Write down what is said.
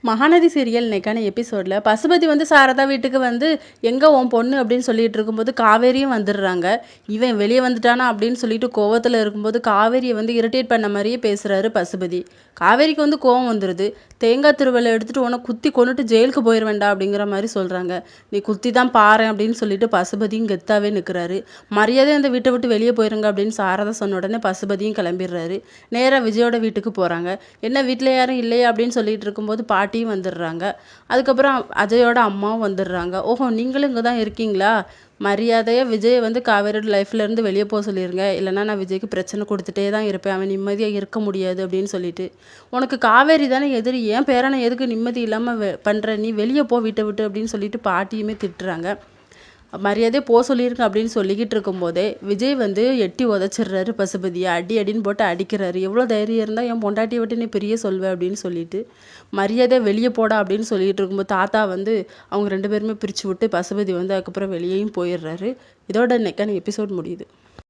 Mahanadi serial இன்னைக்கான எபிசோடில் பசுபதி வந்து சாரதா வீட்டுக்கு வந்து எங்கே உன் பொண்ணு அப்படின்னு சொல்லிட்டு இருக்கும்போது காவேரியும் வந்துடுறாங்க. இவன் வெளியே வந்துட்டானா அப்படின்னு சொல்லிட்டு கோவத்தில் இருக்கும்போது காவேரியை வந்து இரிட்டேட் பண்ண மாதிரியே பேசுகிறாரு பசுபதி. காவேரிக்கு வந்து கோவம் வந்துடுது. தேங்காய் திருவலை எடுத்துகிட்டு உன்னை குத்தி கொண்டுட்டு ஜெயிலுக்கு போயிட வேண்டாம் அப்படிங்கிற மாதிரி சொல்கிறாங்க. நீ குத்தி தான் பாரு அப்படின்னு சொல்லிட்டு பசுபதியும் கெத்தாவே நிற்கிறாரு. மரியாதை அந்த வீட்டை விட்டு வெளியே போயிருங்க அப்படின்னு சாரதா சொன்ன உடனே பசுபதியும் கிளம்பிடுறாரு. நேராக விஜயோட வீட்டுக்கு போகிறாங்க. என்ன வீட்டில் யாரும் இல்லையா அப்படின்னு சொல்லிட்டு இருக்கும்போது பாட்டியும் வந்துடுறாங்க. அதுக்கப்புறம் அஜயோட அம்மாவும் வந்துடுறாங்க. ஓஹோ, நீங்களும் இங்கே தான் இருக்கீங்களா? மரியாதையாக விஜயை வந்து காவேரியோட லைஃப்லேருந்து வெளியே போக சொல்லிடுங்க, இல்லைனா நான் விஜய்க்கு பிரச்சனை கொடுத்துட்டே தான் இருப்பேன், அவன் நிம்மதியாக இருக்க முடியாது அப்படின்னு சொல்லிட்டு. உனக்கு காவேரி தானே எதிரி, ஏன் பேரனை எதுக்கு நிம்மதி இல்லாமல் பண்ணுற, நீ வெளியே போ வீட்டை விட்டு அப்படின்னு சொல்லிட்டு பாட்டியுமே திட்டுறாங்க. மரியாதையே போக சொல்லியிருங்க அப்படின்னு சொல்லிக்கிட்டு இருக்கும்போதே விஜய் வந்து எட்டி உதச்சிடுறாரு பசுபதியை. அடி அடின்னு போட்டு அடிக்கிறாரு. எவ்வளோ தைரியம் இருந்தால் என் பொண்டாட்டியை விட்டு நீ பெரிய சொல்வேன் அப்படின்னு சொல்லிட்டு மரியாதை வெளியே போடா அப்படின்னு சொல்லிட்டு இருக்கும்போது தாத்தா வந்து அவங்க ரெண்டு பேருமே பிரித்து விட்டு பசுபதி வந்து அதுக்கப்புறம் வெளியேயும் போயிடுறாரு. இதோட இன்னைக்கான எபிசோட் முடியுது.